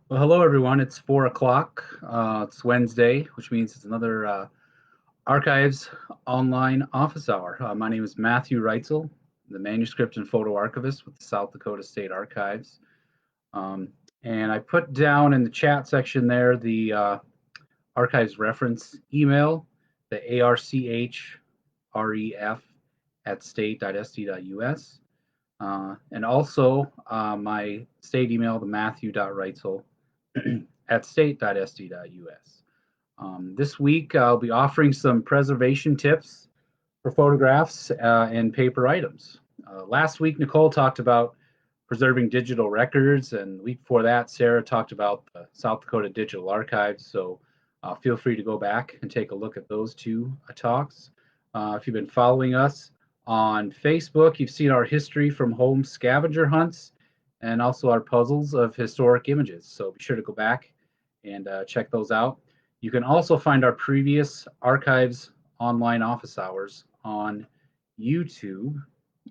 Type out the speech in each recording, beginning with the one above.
Well, hello everyone. It's 4 o'clock. It's Wednesday, which means it's another Archives online office hour. My name is Matthew Reitzel, the manuscript and photo archivist with the South Dakota State Archives. Um, and I put down in the chat section there the archives reference email, the archref@state.sd.us. And also my state email, the matthew.reitzel at state.sd.us. This week, I'll be offering some preservation tips for photographs and paper items. Last week, Nicole talked about preserving digital records, and the week before that, Sarah talked about the South Dakota Digital Archives. So feel free to go back and take a look at those two talks. If you've been following us on Facebook, you've seen our history from home scavenger hunts and also our puzzles of historic images. So be sure to go back and check those out. You can also find our previous archives online office hours on YouTube.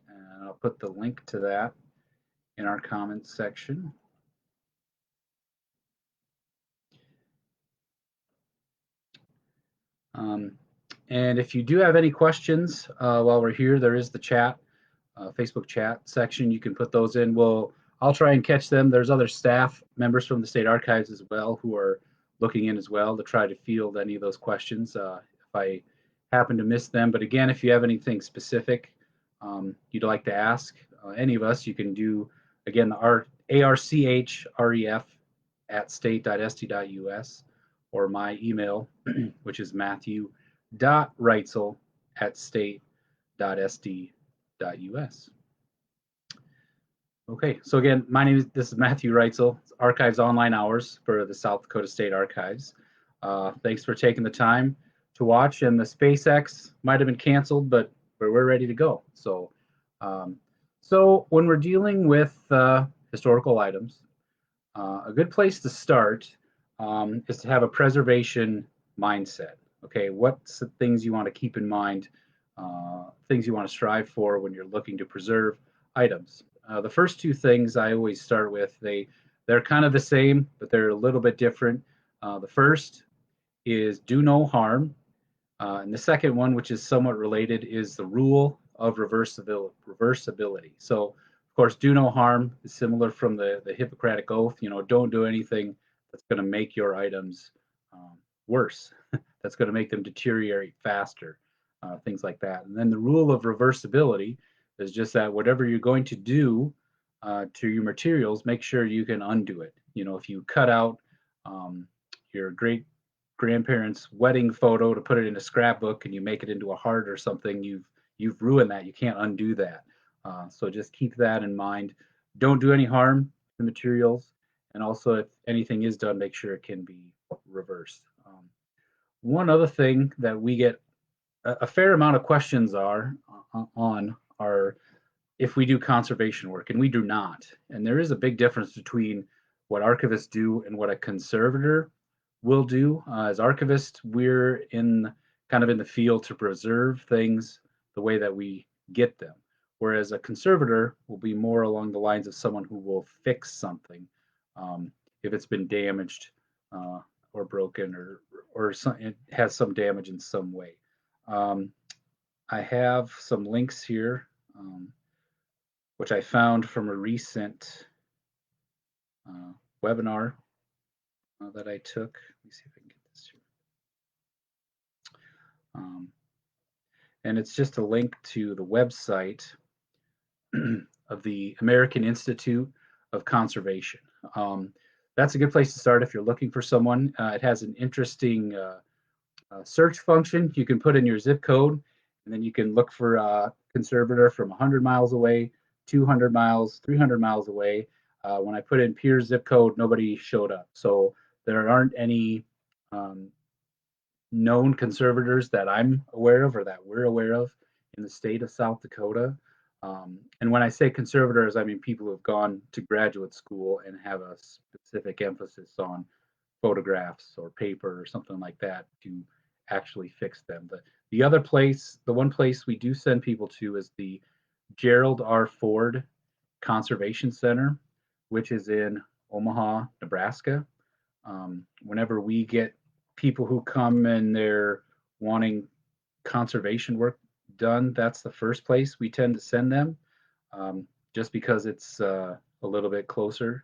And I'll put the link to that in our comments section. And if you do have any questions while we're here, there is the chat, Facebook chat section. You can put those in. I'll try and catch them. There's other staff members from the state archives as well who are looking in as well to try to field any of those questions if I happen to miss them. But again, if you have anything specific you'd like to ask any of us, you can do, again, the archref@state.sd.us or my email, which is matthew.reitzel@state.sd.us. Okay, so again, this is Matthew Reitzel, Archives Online Hours for the South Dakota State Archives. Thanks for taking the time to watch, and the SpaceX might have been canceled, but we're ready to go. So when we're dealing with historical items, a good place to start is to have a preservation mindset. Okay, what's the things you want to keep in mind, things you want to strive for when you're looking to preserve items. The first two things I always start with, they're kind of the same, but they're a little bit different. The first is do no harm. And the second one, which is somewhat related, is the rule of reversibility. So, of course, do no harm is similar from the Hippocratic Oath. Don't do anything that's going to make your items worse, that's going to make them deteriorate faster, things like that. And then the rule of reversibility is just that whatever you're going to do to your materials, make sure you can undo it. If you cut out your great grandparents' wedding photo to put it in a scrapbook and you make it into a heart or something, you've ruined that. You can't undo that. So just keep that in mind. Don't do any harm to materials, and also if anything is done, make sure it can be reversed. One other thing that we get a fair amount of questions on are if we do conservation work, and we do not. And there is a big difference between what archivists do and what a conservator will do. As archivists, we're kind of in the field to preserve things the way that we get them, whereas a conservator will be more along the lines of someone who will fix something if it's been damaged or broken or it has some damage in some way. I have some links here, which I found from a recent webinar that I took. Let me see if I can get this here. And it's just a link to the website of the American Institute of Conservation. That's a good place to start if you're looking for someone. It has an interesting search function. You can put in your zip code, and then you can look for a conservator from 100 miles away, 200 miles, 300 miles away. When I put in Pierre's zip code, nobody showed up. So there aren't any um, known conservators that I'm aware of or that we're aware of in the state of South Dakota. And when I say conservators, I mean people who have gone to graduate school and have a specific emphasis on photographs or paper or something like that to actually fix them. The other place, the one place we do send people to is the Gerald R. Ford Conservation Center, which is in Omaha, Nebraska. Whenever we get people who come and they're wanting conservation work done, that's the first place we tend to send them, just because it's a little bit closer.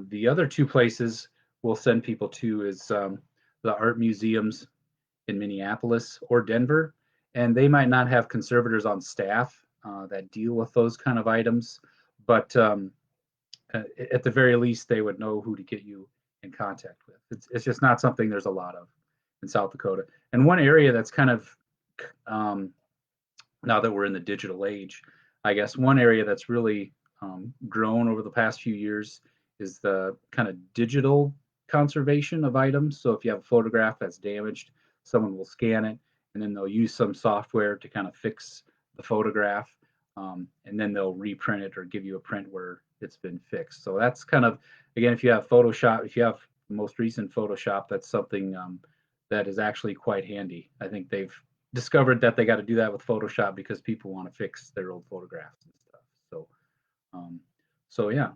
The other two places we'll send people to is the art museums in Minneapolis or Denver, and they might not have conservators on staff that deal with those kind of items, but at the very least, they would know who to get you in contact with. It's just not something there's a lot of in South Dakota. And one area that's kind of um, now that we're in the digital age, I guess one area that's really grown over the past few years is the kind of digital conservation of items. So if you have a photograph that's damaged, someone will scan it and then they'll use some software to kind of fix the photograph. And then they'll reprint it or give you a print where it's been fixed. So that's kind of, again, if you have Photoshop, if you have the most recent Photoshop, that's something that is actually quite handy. I think they've discovered that they got to do that with Photoshop because people want to fix their old photographs and stuff. So, um, so yeah.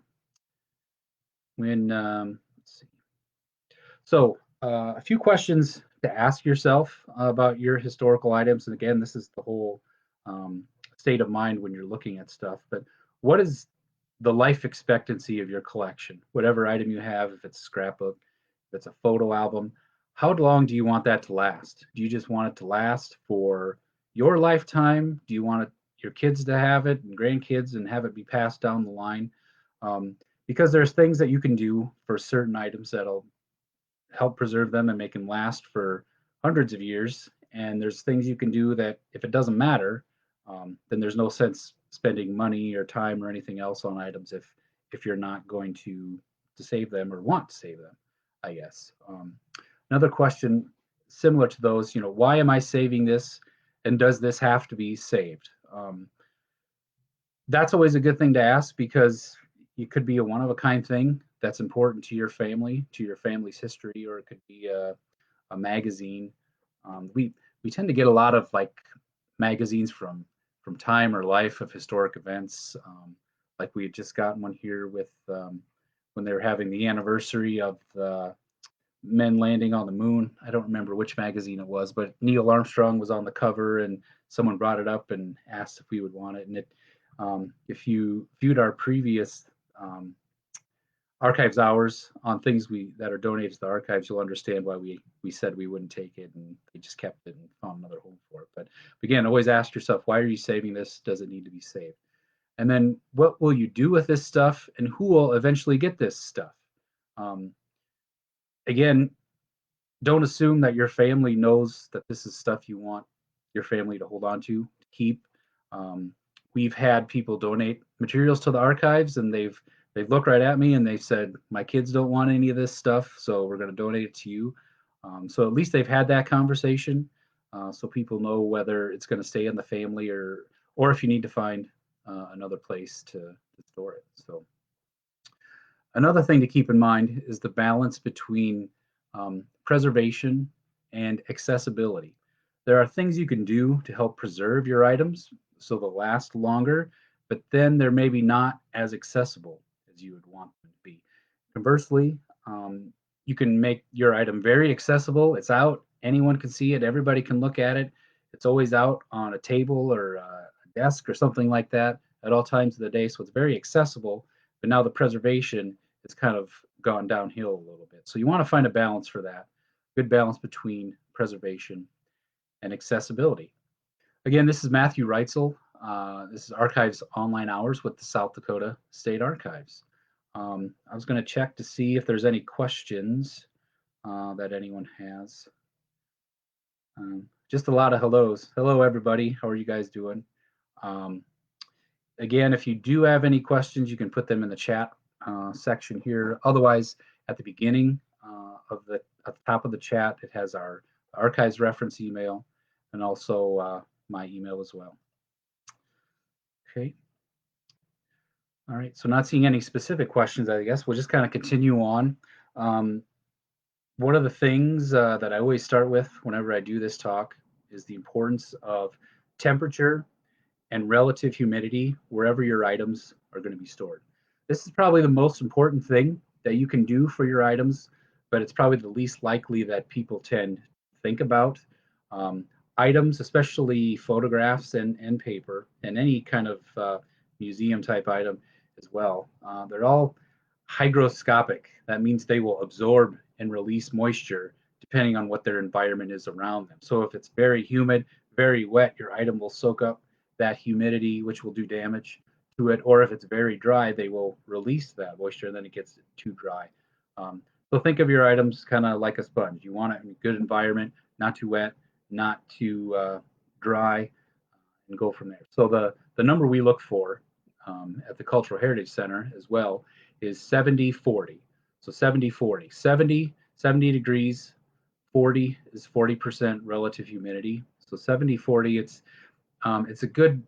When let's see. So a few questions to ask yourself about your historical items, and again, this is the whole state of mind when you're looking at stuff. But what is the life expectancy of your collection? Whatever item you have, if it's a scrapbook, if it's a photo album, how long do you want that to last? Do you just want it to last for your lifetime? Do you want your kids to have it and grandkids and have it be passed down the line? Um, because there's things that you can do for certain items that'll help preserve them and make them last for hundreds of years. And there's things you can do that if it doesn't matter, then there's no sense spending money or time or anything else on items if you're not going to save them or want to save them, I guess. Another question similar to those, why am I saving this, and does this have to be saved? That's always a good thing to ask because it could be a one of a kind thing that's important to your family, to your family's history, or it could be a magazine. We tend to get a lot of like magazines from Time or Life of historic events. Like we had just gotten one here with when they were having the anniversary of the men landing on the moon. I don't remember which magazine it was, but Neil Armstrong was on the cover, and someone brought it up and asked if we would want it. And if you viewed our previous archives hours on things that are donated to the archives, you'll understand why we said we wouldn't take it, and they just kept it and found another home for it. But again, always ask yourself, why are you saving this? Does it need to be saved? And then what will you do with this stuff, and who will eventually get this stuff? Um, Again, don't assume that your family knows that this is stuff you want your family to hold on to keep. Um, we've had people donate materials to the archives, and they've looked right at me and they said, my kids don't want any of this stuff, so we're going to donate it to you. So at least they've had that conversation, so people know whether it's going to stay in the family or if you need to find another place to store it. So another thing to keep in mind is the balance between preservation and accessibility. There are things you can do to help preserve your items so they'll last longer, but then they're maybe not as accessible as you would want them to be. Conversely, you can make your item very accessible. It's out, anyone can see it, everybody can look at it. It's always out on a table or a desk or something like that at all times of the day, so it's very accessible. But now the preservation has kind of gone downhill a little bit. So you want to find a balance for that, good balance between preservation and accessibility. Again, this is Matthew Reitzel. This is Archives Online Hours with the South Dakota State Archives. I was going to check to see if there's any questions that anyone has. Just a lot of hellos. Hello, everybody. How are you guys doing? Um, Again, if you do have any questions, you can put them in the chat section here. Otherwise, at the beginning at the top of the chat, it has our archives reference email and also my email as well. Okay. All right. So not seeing any specific questions, I guess we'll just kind of continue on. Um, One of the things that I always start with whenever I do this talk is the importance of temperature and relative humidity wherever your items are going to be stored. This is probably the most important thing that you can do for your items, but it's probably the least likely that people tend to think about. Um, Items, especially photographs and paper, and any kind of museum type item as well, they're all hygroscopic. That means they will absorb and release moisture depending on what their environment is around them. So if it's very humid, very wet, your item will soak up that humidity, which will do damage to it. Or if it's very dry, they will release that moisture and then it gets too dry. So think of your items kind of like a sponge. You want it in a good environment, not too wet, not too dry, and go from there. So the number we look for at the Cultural Heritage Center as well is 70-40. So 70-40. 70 degrees, 40 is 40% relative humidity. So 70-40, it's a good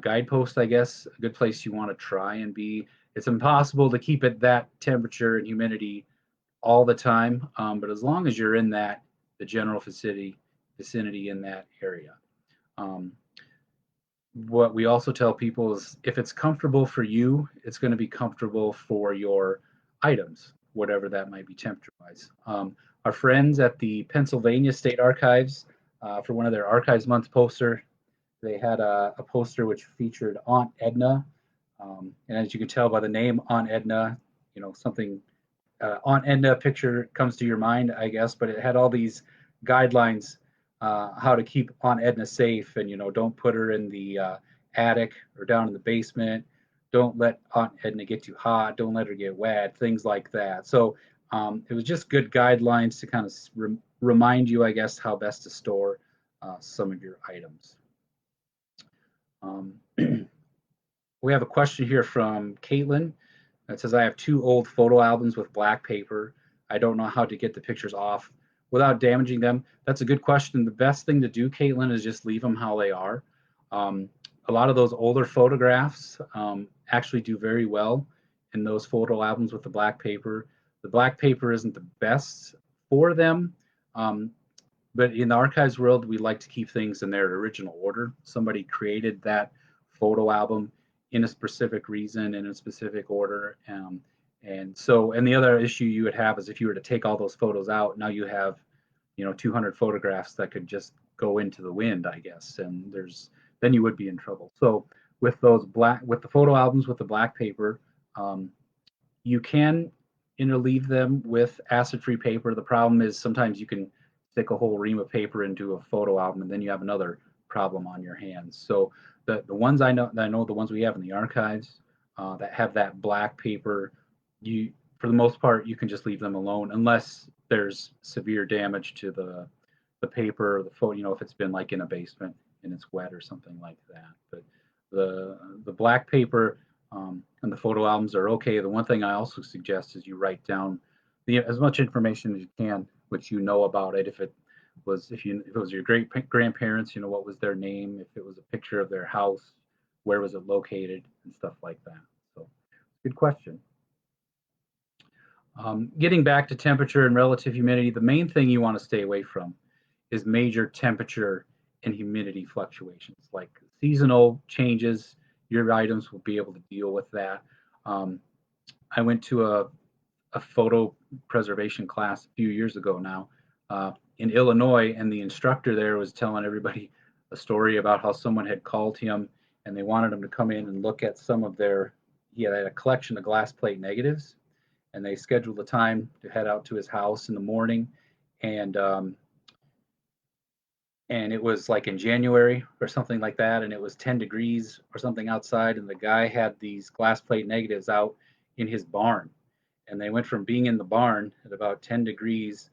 guidepost, I guess, a good place you want to try and be. It's impossible to keep it that temperature and humidity all the time, but as long as you're in the general vicinity in that area. Um, what we also tell people is if it's comfortable for you, it's going to be comfortable for your items, whatever that might be temperature wise. Our friends at the Pennsylvania State Archives, for one of their Archives Month poster, they had a poster which featured Aunt Edna. And as you can tell by the name Aunt Edna, something Aunt Edna picture comes to your mind, I guess, but it had all these guidelines how to keep Aunt Edna safe, and don't put her in the attic or down in the basement. Don't let Aunt Edna get too hot. Don't let her get wet. Things like that. So it was just good guidelines to kind of remind you, I guess, how best to store some of your items. We have a question here from Caitlin. It says, I have 2 old photo albums with black paper. I don't know how to get the pictures off without damaging them. That's a good question. The best thing to do, Caitlin, is just leave them how they are. A lot of those older photographs actually do very well in those photo albums with the black paper. The black paper isn't the best for them, but in the archives world, we like to keep things in their original order. Somebody created that photo album in a specific reason, in a specific order. And the other issue you would have is if you were to take all those photos out, now you have, 200 photographs that could just go into the wind, I guess. And then you would be in trouble. So with the photo albums with the black paper, you can interleave them with acid-free paper. The problem is sometimes you can stick a whole ream of paper into a photo album, and then you have another problem on your hands. So the ones I know the ones we have in the archives that have that black paper, for the most part you can just leave them alone unless there's severe damage to the paper, the photo, if it's been like in a basement and it's wet or something like that. But the black paper and the photo albums are okay. The one thing I also suggest is you write down as much information as you can, which about it. If it was your great grandparents, what was their name? If it was a picture of their house, where was it located, and stuff like that. So, good question. Getting back to temperature and relative humidity, the main thing you want to stay away from is major temperature and humidity fluctuations, like seasonal changes. Your items will be able to deal with that. I went to a photo preservation class a few years ago now in Illinois, and the instructor there was telling everybody a story about how someone had called him and they wanted him to come in and look at some of he had a collection of glass plate negatives, and they scheduled a time to head out to his house in the morning, and it was like in January or something like that, and it was 10 degrees or something outside, and the guy had these glass plate negatives out in his barn, and they went from being in the barn at about 10 degrees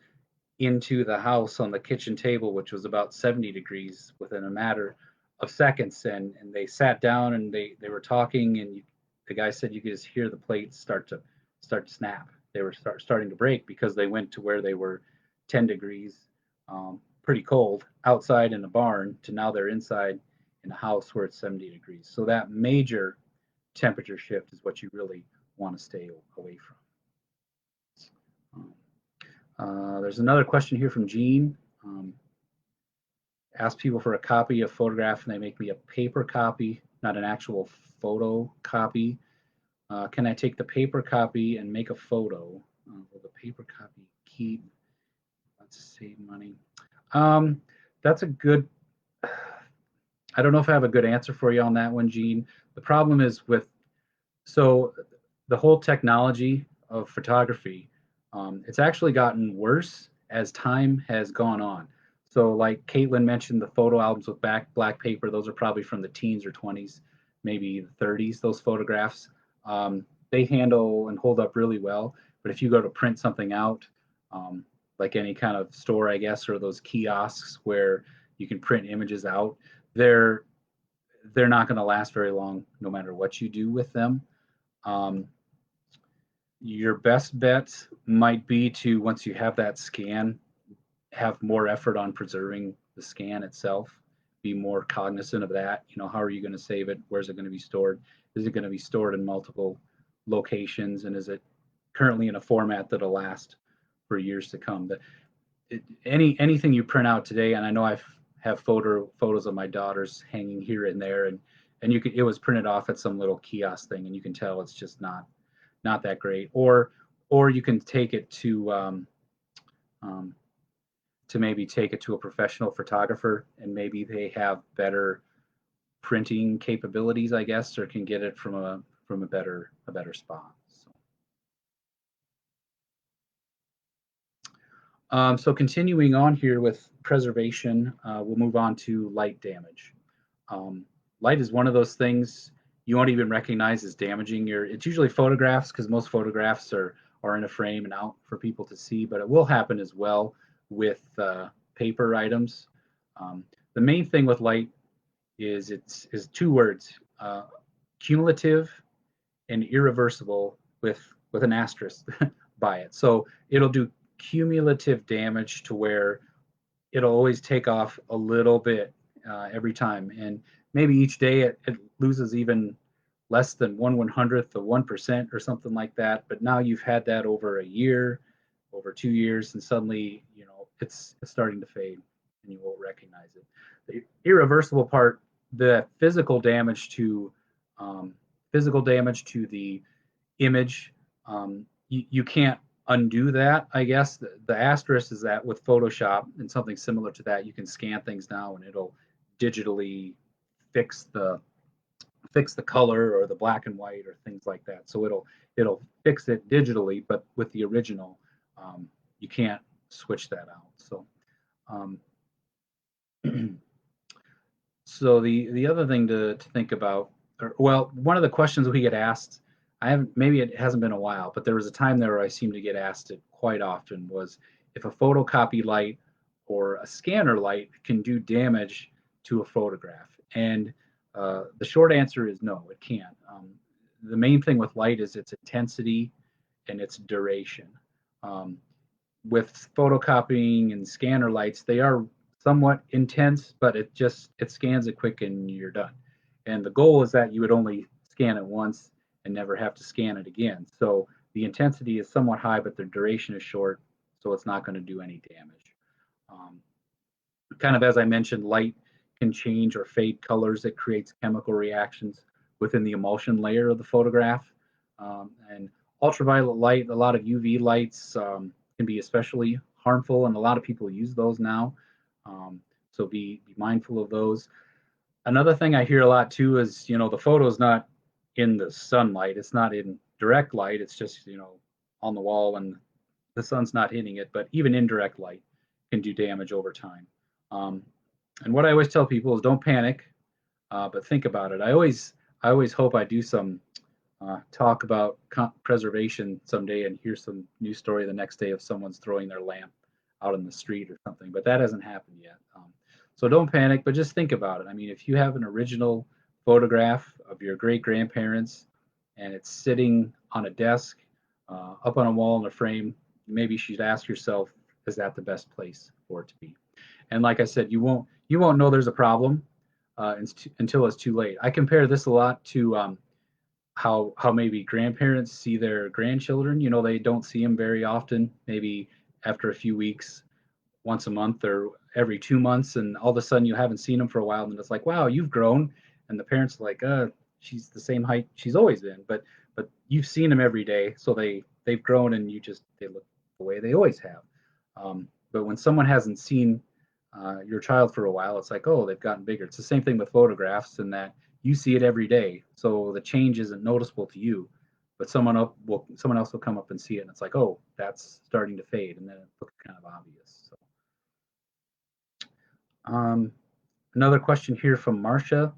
into the house on the kitchen table, which was about 70 degrees within a matter of seconds. And they sat down and they were talking, and the guy said you could just hear the plates start to snap. They were starting to break because they went to where they were 10 degrees, pretty cold outside in a barn, to now they're inside in a house where it's 70 degrees. So that major temperature shift is what you really want to stay away from. There's another question here from Gene. Ask people for a copy of photograph and they make me a paper copy, not an actual photo copy. Can I take the paper copy and make a photo? Will the paper copy keep? Let's save money. That's a good, I don't know if I have a good answer for you on that one, Gene. The problem is so the whole technology of photography, it's actually gotten worse as time has gone on. So like Caitlin mentioned, the photo albums with black paper, those are probably from the teens or 20s, maybe the 30s, those photographs. They handle and hold up really well. But if you go to print something out, like any kind of store, I guess, or those kiosks where you can print images out, they're they're not going to last very long, no matter what you do with them. Um, your best bet might be to, once you have that scan, have more effort on preserving the scan itself. Be more cognizant of that. You know, how are you going to save it? Where's it going to be stored? Is it going to be stored in multiple locations? And is it currently in a format that'll last for years to come? Anything you print out today, and I know I have photos of my daughters hanging here and there, and it was printed off at some little kiosk thing, and you can tell it's just not that great. Or you can take it um, to maybe take it to a professional photographer, and maybe they have better printing capabilities, I guess, or can get it from a better spot. So continuing on here with preservation, we'll move on to light damage. Light is one of those things you won't even recognize as damaging your. It's usually photographs, because most photographs are in a frame and out for people to see, but it will happen as well with paper items. The main thing with light is two words: cumulative and irreversible, with an asterisk by it. So it'll do cumulative damage to where it'll always take off a little bit every time, and maybe each day it loses even less than 1/100th of 1% or something like that. But now you've had that over a year, over 2 years, and suddenly it's starting to fade, and you won't recognize it. The irreversible part, the physical damage to the image, you can't undo that, I guess. The asterisk is that with Photoshop and something similar to that, you can scan things now and it'll digitally fix the color or the black and white or things like that. So it'll fix it digitally, but with the original, you can't switch that out. So um, so the other thing to think about, well, one of the questions we get asked, I haven't, maybe it hasn't been a while, but there was a time there where I seemed to get asked it quite often, was if a photocopy light or a scanner light can do damage to a photograph. And the short answer is no, it can't. The main thing with light is its intensity and its duration. Um, with photocopying and scanner lights, they are somewhat intense, but it scans it quick and you're done. And the goal is that you would only scan it once and never have to scan it again. So the intensity is somewhat high, but the duration is short, so it's not going to do any damage. Um, Kind of as I mentioned, light can change or fade colors. It creates chemical reactions within the emulsion layer of the photograph. And ultraviolet light, a lot of UV lights can be especially harmful, and a lot of people use those now. So be mindful of those. Another thing I hear a lot too is, the photo is not in the sunlight. It's not in direct light. It's just, on the wall and the sun's not hitting it. But even indirect light can do damage over time. Um, and what I always tell people is don't panic, but think about it. I always hope I do some talk about preservation someday and hear some news story the next day of someone's throwing their lamp out in the street or something, but that hasn't happened yet. So don't panic, but just think about it. I mean, if you have an original photograph of your great grandparents and it's sitting on a desk, up on a wall in a frame, maybe you should ask yourself, is that the best place for it to be? And like I said, you won't know there's a problem until it's too late. I compare this a lot to how maybe grandparents see their grandchildren. You know, they don't see them very often. Maybe after a few weeks, once a month or every 2 months, and all of a sudden you haven't seen them for a while, and it's like, wow, you've grown. And the parents are like, she's the same height she's always been, but you've seen them every day, so they've grown, and they look the way they always have. But when someone hasn't seen your child for a while, it's like, oh, they've gotten bigger. It's the same thing with photographs, in that you see it every day, so the change isn't noticeable to you, but someone else will come up and see it, and it's like, oh, that's starting to fade, and then it looks kind of obvious. So, um, another question here from Marcia: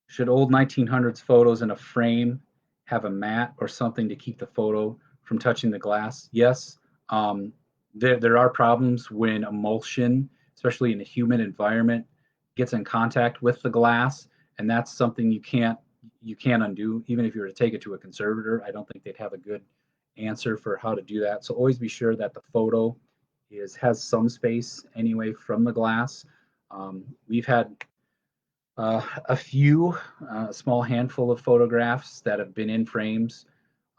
should old 1900s photos in a frame have a mat or something to keep the photo from touching the glass? Yes. Um, there are problems when emulsion, especially in a humid environment, gets in contact with the glass, and that's something you can't undo. Even if you were to take it to a conservator, I don't think they'd have a good answer for how to do that. So always be sure that the photo has some space anyway from the glass. We've had a few, a small handful of photographs that have been in frames.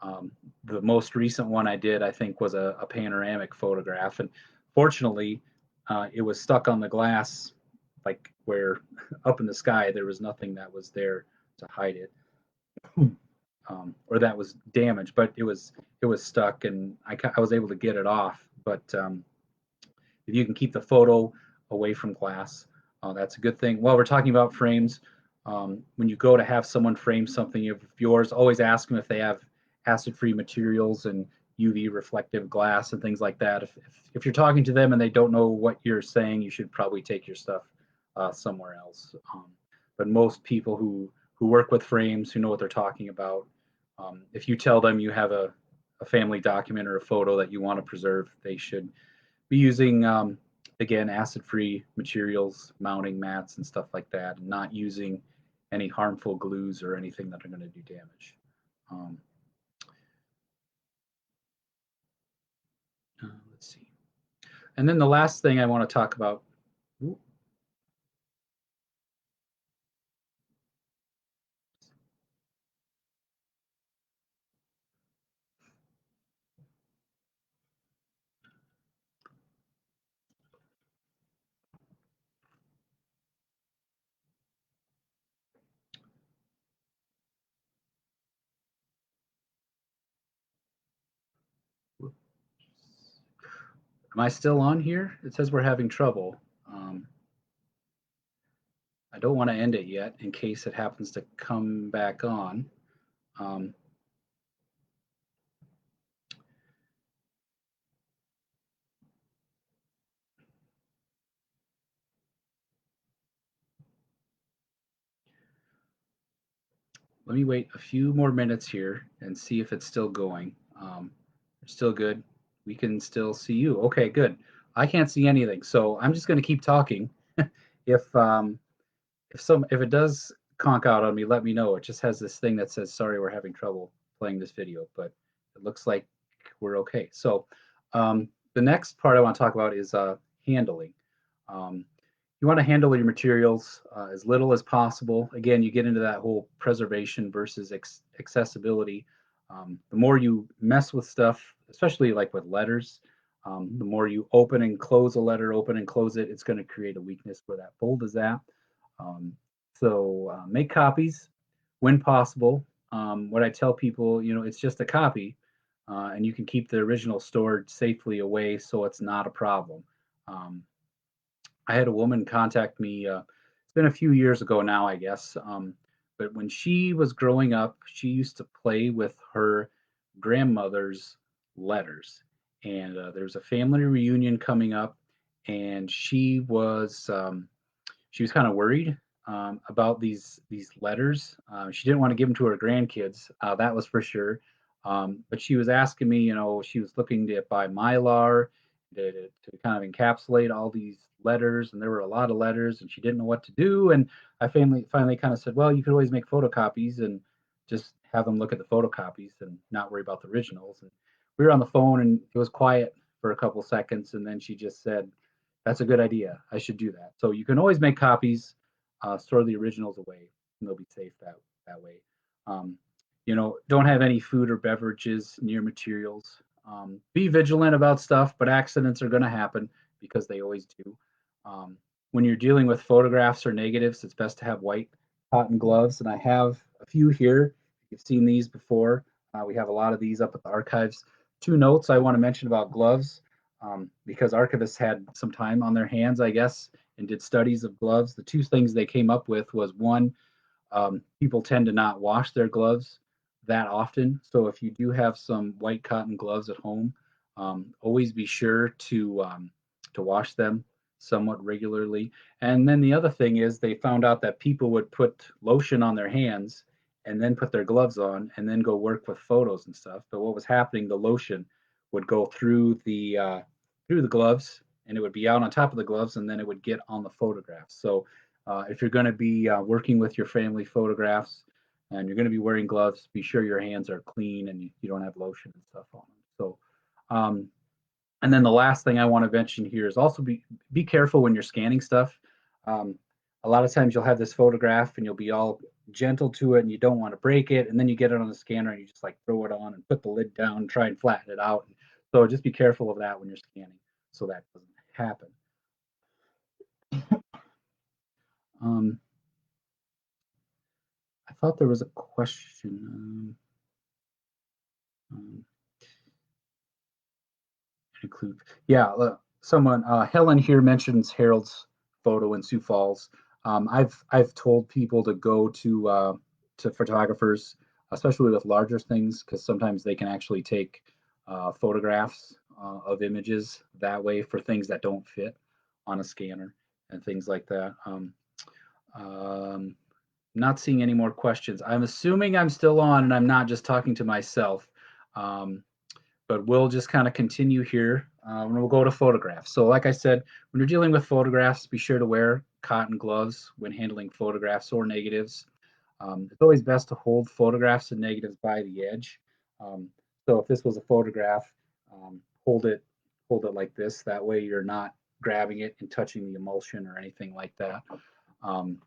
Um, the most recent one I did, I think, was a panoramic photograph, and fortunately, it was stuck on the glass, like where up in the sky there was nothing that was there to hide it, or that was damaged, but it was stuck, and I was able to get it off. But if you can keep the photo away from glass, that's a good thing. While we're talking about frames, when you go to have someone frame something of yours, always ask them if they have acid-free materials and UV reflective glass and things like that. If you're talking to them and they don't know what you're saying, you should probably take your stuff somewhere else. But most people who work with frames, who know what they're talking about, if you tell them you have a family document or a photo that you want to preserve, they should be using, again, acid-free materials, mounting mats and stuff like that, and not using any harmful glues or anything that are going to do damage. Um, let's see. And then the last thing I want to talk about. Ooh, am I still on here? It says we're having trouble. Um, I don't want to end it yet in case it happens to come back on. Um, Let me wait a few more minutes here and see if it's still going. Still good. We can still see you. Okay, good. I can't see anything, so I'm just going to keep talking. If if it does conk out on me, let me know. It just has this thing that says, "Sorry, we're having trouble playing this video," but it looks like we're okay. So the next part I want to talk about is handling. Um, you want to handle your materials as little as possible. Again, you get into that whole preservation versus accessibility. The more you mess with stuff, especially like with letters, the more you open and close a letter, open and close it, it's going to create a weakness where that fold is at. Um, so make copies when possible. What I tell people, it's just a copy, and you can keep the original stored safely away, so it's not a problem. Um, I had a woman contact me. It's been a few years ago now, I guess. But when she was growing up, she used to play with her grandmother's letters. And there's a family reunion coming up, and she was kind of worried about these letters. She didn't want to give them to her grandkids, that was for sure. But she was asking me, she was looking to buy Mylar to kind of encapsulate all these letters, and there were a lot of letters, and she didn't know what to do. And I finally kind of said, well, you could always make photocopies and just have them look at the photocopies and not worry about the originals. And we were on the phone, and it was quiet for a couple seconds, and then she just said, "That's a good idea. I should do that." So you can always make copies, store the originals away, and they'll be safe that way. Um, don't have any food or beverages near materials. Be vigilant about stuff, but accidents are going to happen because they always do. Um, when you're dealing with photographs or negatives, it's best to have white cotton gloves, and I have a few here. You've seen these before. We have a lot of these up at the archives. Two notes I want to mention about gloves, because archivists had some time on their hands, I guess, and did studies of gloves. The two things they came up with was one, people tend to not wash their gloves that often. So if you do have some white cotton gloves at home, always be sure to wash them somewhat regularly. And then the other thing is they found out that people would put lotion on their hands and then put their gloves on and then go work with photos and stuff. But what was happening, the lotion would go through the gloves and it would be out on top of the gloves and then it would get on the photographs. So if you're going to be working with your family photographs and you're going to be wearing gloves, be sure your hands are clean and you don't have lotion and stuff on them. So, um, and then the last thing I want to mention here is also be careful when you're scanning stuff. Um, a lot of times you'll have this photograph and you'll be all gentle to it and you don't want to break it, and then you get it on the scanner and you just like throw it on and put the lid down and try and flatten it out. So just be careful of that when you're scanning so that doesn't happen. Um, I thought there was a question. Um, include, yeah, someone, Helen here mentions Harold's photo in Sioux Falls. I've told people to go to photographers, especially with larger things, because sometimes they can actually take photographs of images that way for things that don't fit on a scanner and things like that. Um, not seeing any more questions. I'm assuming I'm still on and I'm not just talking to myself. Um, but we'll just kind of continue here and we'll go to photographs. So like I said, when you're dealing with photographs, be sure to wear cotton gloves when handling photographs or negatives. It's always best to hold photographs and negatives by the edge. Um, so if this was a photograph, um, hold it hold it like this. That way you're not grabbing it and touching the emulsion or anything like that. Um,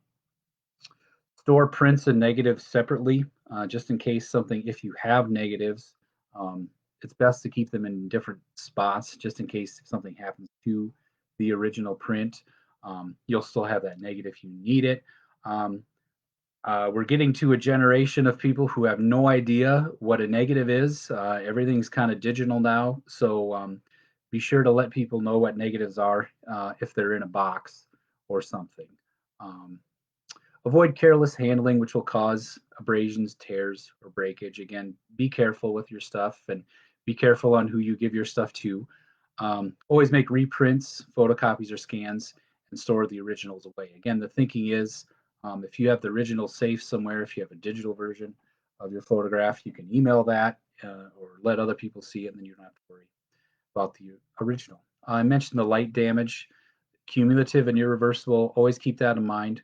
Store prints and negatives separately, just in case something, if you have negatives, um, it's best to keep them in different spots, just in case something happens to the original print. You'll still have that negative if you need it. Um, we're getting to a generation of people who have no idea what a negative is. Everything's kind of digital now, so be sure to let people know what negatives are if they're in a box or something. Um, Avoid careless handling, which will cause abrasions, tears, or breakage. Again, be careful with your stuff and be careful on who you give your stuff to. Always make reprints, photocopies, or scans and store the originals away. Again, the thinking is if you have the original safe somewhere, if you have a digital version of your photograph, you can email that or let other people see it, and then you don't have to worry about the original. I mentioned the light damage, cumulative and irreversible. Always keep that in mind.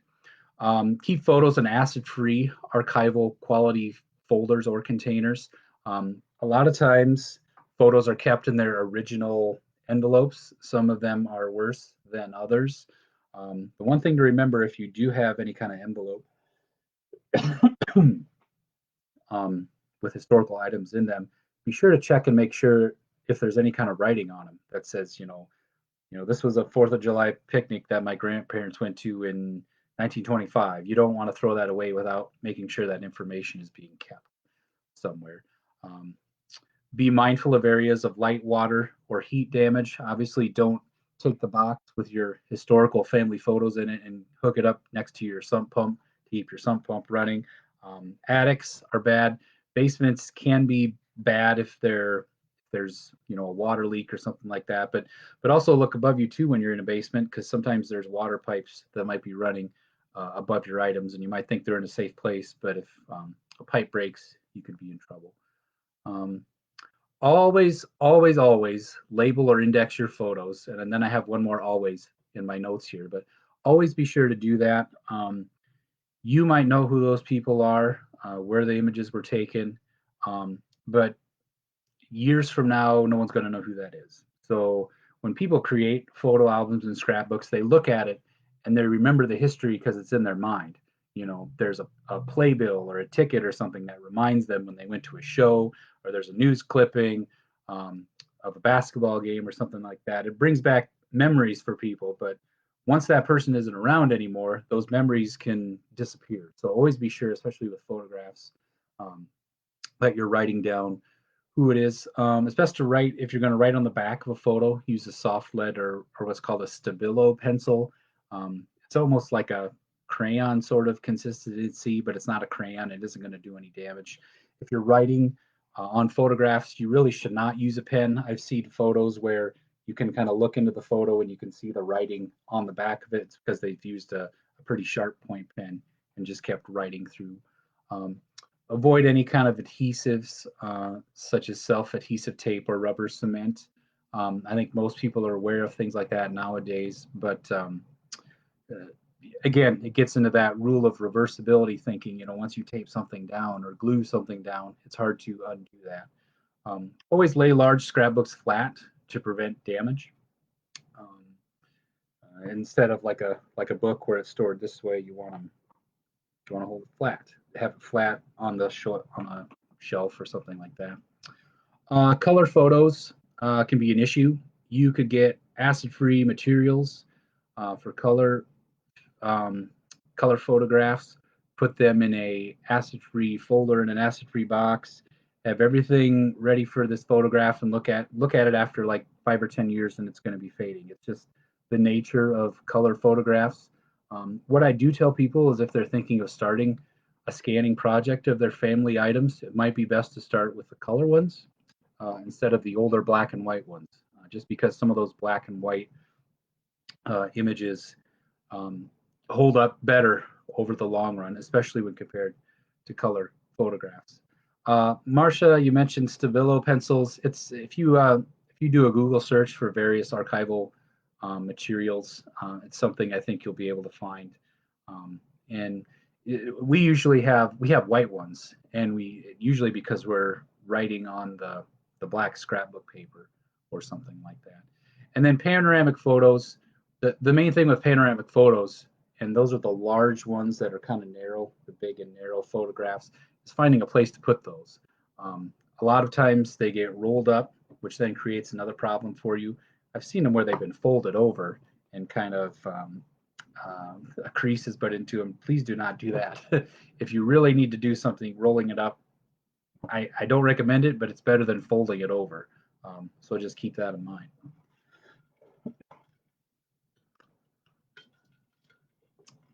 Keep photos in acid-free archival quality folders or containers. A lot of times, photos are kept in their original envelopes. Some of them are worse than others. The one thing to remember if you do have any kind of envelope with historical items in them, be sure to check and make sure if there's any kind of writing on them that says, this was a 4th of July picnic that my grandparents went to in 1925. You don't want to throw that away without making sure that information is being kept somewhere. Um, be mindful of areas of light, water, or heat damage. Obviously, don't take the box with your historical family photos in it and hook it up next to your sump pump to keep your sump pump running. Attics are bad. Basements can be bad if there's a water leak or something like that. But also look above you too when you're in a basement, because sometimes there's water pipes that might be running above your items, and you might think they're in a safe place, but if a pipe breaks, you could be in trouble. Um, always, always, always label or index your photos. And then I have one more always in my notes here, but always be sure to do that. You might know who those people are, where the images were taken, but years from now, no one's going to know who that is. So when people create photo albums and scrapbooks, they look at it and they remember the history because it's in their mind. You know, there's a playbill or a ticket or something that reminds them when they went to a show, or there's a news clipping um, of a basketball game or something like that. It brings back memories for people, but once that person isn't around anymore, those memories can disappear. So always be sure, especially with photographs, um, that you're writing down who it is. It's best to write, if you're going to write on the back of a photo, use a soft lead or what's called a Stabilo pencil. It's almost like a crayon sort of consistency, but it's not a crayon. It isn't going to do any damage. If you're writing on photographs, you really should not use a pen. I've seen photos where you can kind of look into the photo and you can see the writing on the back of it. It's because they've used a pretty sharp point pen and just kept writing through. Um, Avoid any kind of adhesives, such as self-adhesive tape or rubber cement. I think most people are aware of things like that nowadays, but uh, again, it gets into that rule of reversibility thinking. You know, once you tape something down or glue something down, it's hard to undo that. Always lay large scrapbooks flat to prevent damage. Um, Instead of like a book where it's stored this way, you want to hold it flat. Have it flat on the on a shelf or something like that. Color photos can be an issue. You could get acid-free materials for um, color photographs. Put them in a acid-free folder in an acid-free box. Have everything ready for this photograph and look at it after like 5 or 10 years, and it's going to be fading. It's just the nature of color photographs. What I do tell people is if they're thinking of starting a scanning project of their family items, it might be best to start with the color ones instead of the older black and white ones, just because some of those black and white images um, hold up better over the long run, especially when compared to color photographs. Marcia, you mentioned Stabilo pencils. It's if you do a Google search for various archival materials, it's something I think you'll be able to find. And we have white ones, and we usually because we're writing on the black scrapbook paper or something like that. And then panoramic photos. The main thing with panoramic photos, and those are the large ones that are kind of narrow, the big and narrow photographs, is finding a place to put those. A lot of times they get rolled up, which then creates another problem for you. I've seen them where they've been folded over and kind of a crease is put into them. Please do not do that. If you really need to do something, rolling it up, I don't recommend it, but it's better than folding it over. So just keep that in mind.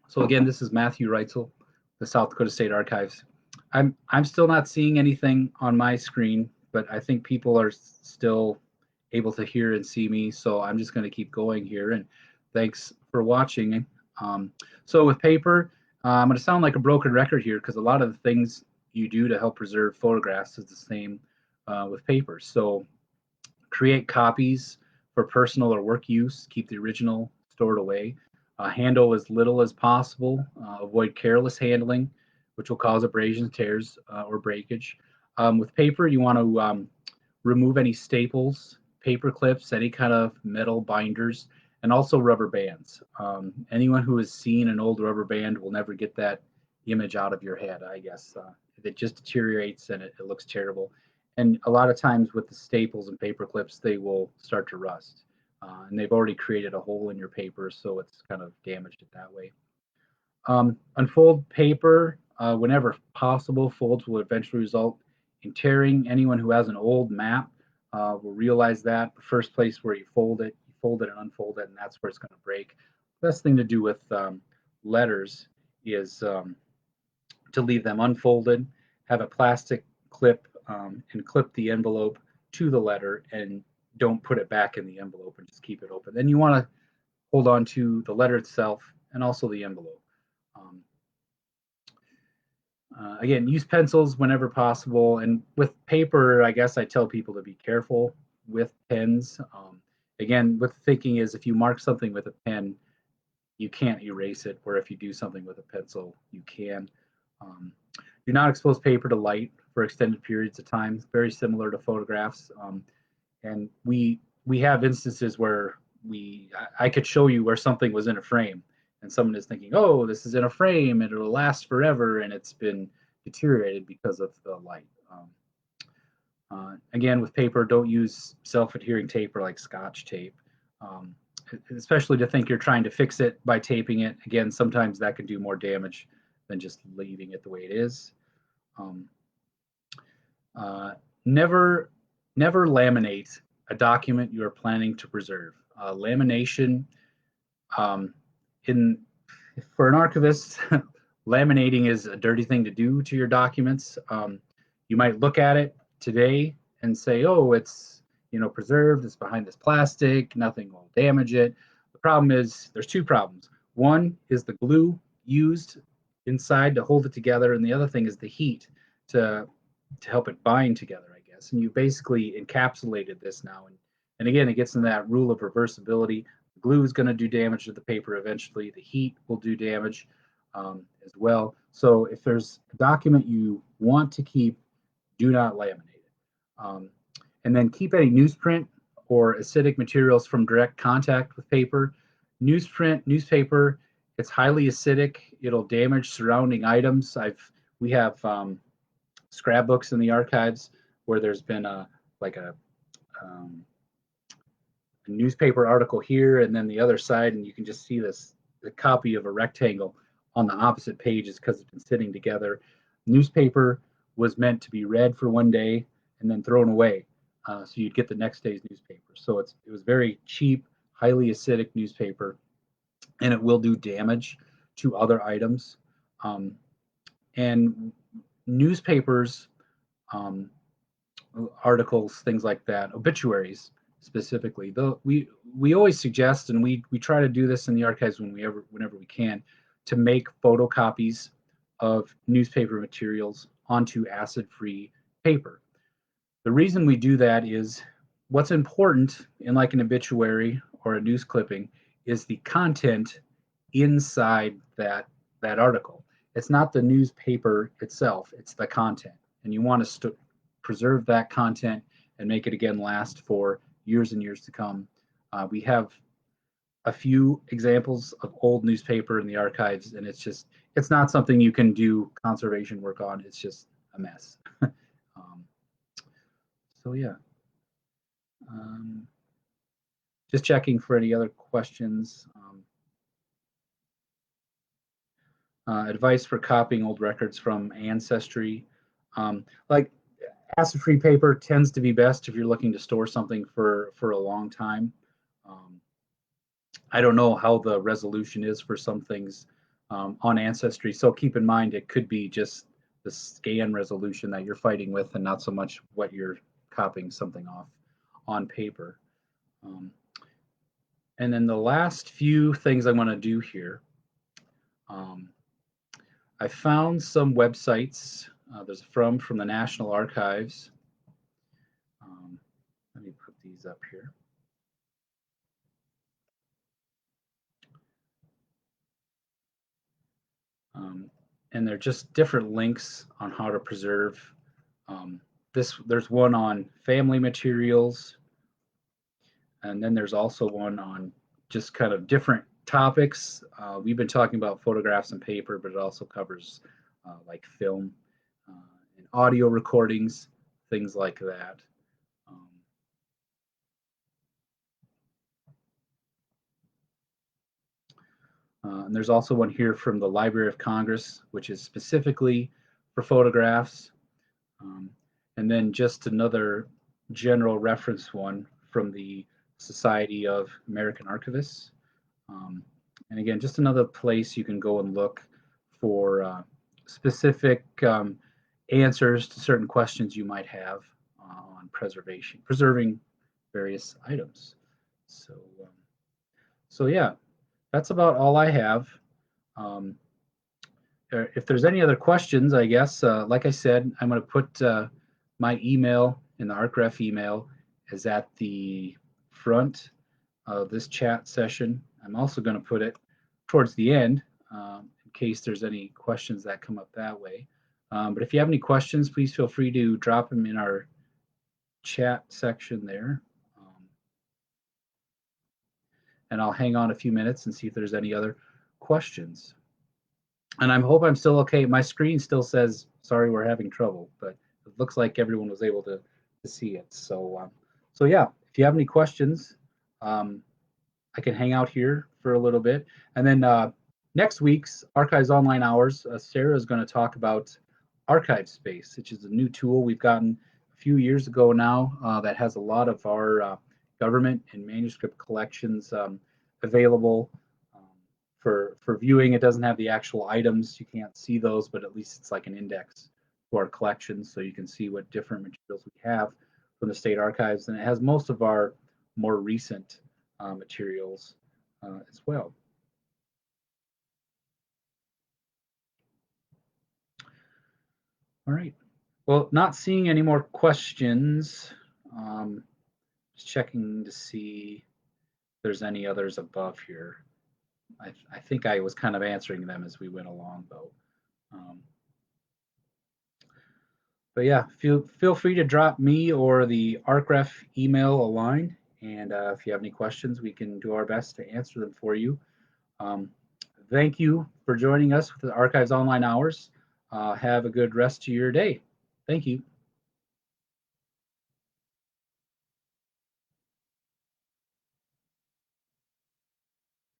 So again, this is Matthew Reitzel, the South Dakota State Archives. I'm still not seeing anything on my screen, but I think people are still able to hear and see me. So I'm just going to keep going here. And thanks for watching. Um, so with paper, I'm going to sound like a broken record here because a lot of the things you do to help preserve photographs is the same with paper. So create copies for personal or work use. Keep the original stored away. Handle as little as possible. Avoid careless handling, which will cause abrasions, tears, or breakage. With paper, you want to remove any staples, paper clips, any kind of metal binders, and also rubber bands. Anyone who has seen an old rubber band will never get that image out of your head, I guess. It just deteriorates and it looks terrible. And a lot of times with the staples and paper clips, they will start to rust. And they've already created a hole in your paper, so it's kind of damaged it that way. Unfold paper whenever possible. Folds will eventually result in tearing. Anyone who has an old map will realize that. The first place where you fold it and unfold it, and that's where it's going to break. Best thing to do with letters is to leave them unfolded, have a plastic clip and clip the envelope to the letter, and don't put it back in the envelope and just keep it open. Then you want to hold on to the letter itself and also the envelope. Um, Again, use pencils whenever possible. And with paper, I guess I tell people to be careful with pens. Again, with thinking is if you mark something with a pen, you can't erase it, where if you do something with a pencil, you can. Um, do not expose paper to light for extended periods of time, very similar to photographs. And we have instances where I could show you where something was in a frame and someone is thinking, oh, this is in a frame and it'll last forever, and it's been deteriorated because of the light. Again, with paper, don't use self-adhering tape or like Scotch tape, um, especially to think you're trying to fix it by taping it. Again, sometimes that can do more damage than just leaving it the way it is. Um, uh, never, never laminate a document you are planning to preserve. Lamination, um, in for an archivist, laminating is a dirty thing to do to your documents. You might look at it today and say, "Oh, it's preserved. It's behind this plastic. Nothing will damage it." The problem is there's two problems. One is the glue used inside to hold it together, and the other thing is the heat to help it bind together, I guess. And you basically encapsulated this now. And again, it gets in that rule of reversibility. The glue is going to do damage to the paper eventually. The heat will do damage as well. So if there's a document you want to keep, do not laminate it. And then keep any newsprint or acidic materials from direct contact with paper. Newspaper, it's highly acidic. It'll damage surrounding items. We have scrapbooks in the archives where there's been um, a newspaper article here and then the other side, and you can just see the copy of a rectangle on the opposite pages because it's been sitting together. Newspaper was meant to be read for one day and then thrown away, so you'd get the next day's newspaper. So it was very cheap, highly acidic newspaper, and it will do damage to other items. And newspapers, um, articles, things like that, obituaries specifically. Though we always suggest, and we try to do this in the archives whenever we can, to make photocopies of newspaper materials onto acid-free paper. The reason we do that is what's important in like an obituary or a news clipping is the content inside that article. It's not the newspaper itself, it's the content. And you want to preserve that content and make it again last for years and years to come. We have a few examples of old newspaper in the archives, and it's not something you can do conservation work on. It's just a mess. um, so yeah, um, just checking for any other questions. Advice for copying old records from Ancestry. Like acid-free paper tends to be best if you're looking to store something for a long time. Um, I don't know how the resolution is for some things on Ancestry, so keep in mind it could be just the scan resolution that you're fighting with and not so much what you're copying something off on paper. And then the last few things I want to do here. I found some websites. There's from the National Archives. Let me put these up here. And they're just different links on how to preserve. There's one on family materials, and then there's also one on just kind of different topics. We've been talking about photographs and paper, but it also covers like film and audio recordings, things like that. And there's also one here from the Library of Congress, which is specifically for photographs. And then just another general reference one from the Society of American Archivists. And again, just another place you can go and look for specific answers to certain questions you might have on preserving various items. So, so yeah, that's about all I have. Um, if there's any other questions, I guess, like I said, I'm going to put my email in the ArcRef email is at the front of this chat session. I'm also going to put it towards the end in case there's any questions that come up that way. But if you have any questions, please feel free to drop them in our chat section there. And I'll hang on a few minutes and see if there's any other questions. And I hope I'm still okay. My screen still says, sorry, we're having trouble, but it looks like everyone was able to see it. So, so yeah, if you have any questions, I can hang out here for a little bit. And then next week's Archives Online Hours, Sarah is going to talk about Archive Space, which is a new tool we've gotten a few years ago now that has a lot of our government and manuscript collections available for viewing. It doesn't have the actual items. You can't see those, but at least it's like an index to our collections, so you can see what different materials we have from the state archives. And it has most of our more recent materials as well. All right. Well, not seeing any more questions. Just checking to see if there's any others above here. I think I was kind of answering them as we went along, though. But yeah, feel free to drop me or the ArcRef email a line, and if you have any questions, we can do our best to answer them for you. Thank you for joining us for the Archives Online Hours. Have a good rest of your day. Thank you.